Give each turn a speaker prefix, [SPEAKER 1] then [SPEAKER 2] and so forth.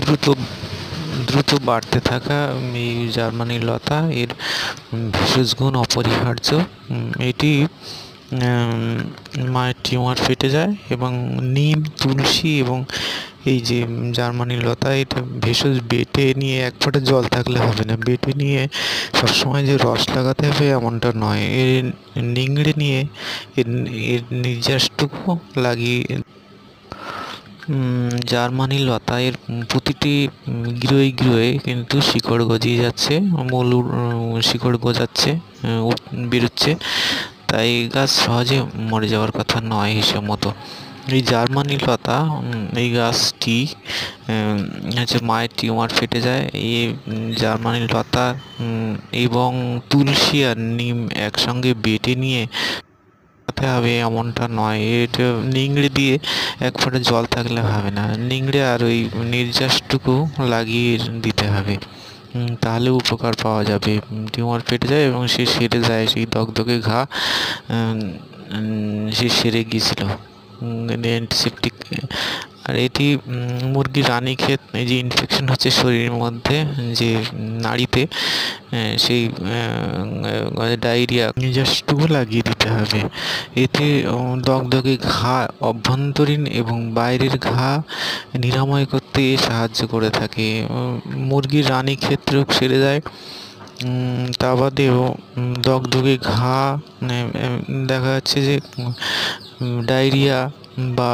[SPEAKER 1] দ্রুত দ্রুত বাড়তে থাকা এই জার্মানি লতা এর ভেষজ গুণ অপরিহার্য। এটি মায়ের টিউমার ফেটে যায় এবং নিম, তুলসী এবং এই যে জার্মানি লতা, এটা ভেষজ বেটে নিয়ে এক ফোঁটা জল থাকলে হবে না, বেটে নিয়ে সবসময় যে রস লাগাতে হবে এমনটা নয়, এর নিংড়ে নিয়ে এর নির্যাসটুকু লাগিয়ে জার্মানি লতা এর প্রতিটি গিরোয় গিরোয় কিন্তু শিকড় গজিয়ে যাচ্ছে, মূল শিকড় গজাচ্ছে, বেরোচ্ছে, তাই গাছ সহজে মরে যাওয়ার কথা নয় হিসাব মতো। এই জার্মানি লতা এই গাছটি হচ্ছে মায়ের টিউমার ফেটে যায়। এই জার্মানি লতা এবং তুলসী আর নিম একসঙ্গে বেটে নিয়ে হবে এমনটা নয়, এটা নিংড়ে দিয়ে এক ফোঁটা জল থাকলে হবে না, নিংড়ে আর ওই নির্যাসটুকু লাগিয়ে দিতে হবে, তাহলে উপকার পাওয়া যাবে। টিউমার ফেটে যায় এবং সে সেরে যায়, সেই দগদগে ঘা সে সেরে গিয়েছিল অ্যান্টিসেপটিক। আর এটি মুরগির রানীক্ষেত, এই যে ইনফেকশন হচ্ছে শরীরের মধ্যে, যে নাড়িতে, সেই ডায়রিয়া নির্যাসটুকু লাগিয়ে দিতে হবে। এতে দগদগে ঘা, অভ্যন্তরীণ এবং বাইরের ঘা নিরাময় করতে সাহায্য করে থাকে। মুরগির রানীক্ষেত্রেও সেরে যায়। তা বাদেও দগদগে ঘা, দেখা যাচ্ছে যে ডায়রিয়া বা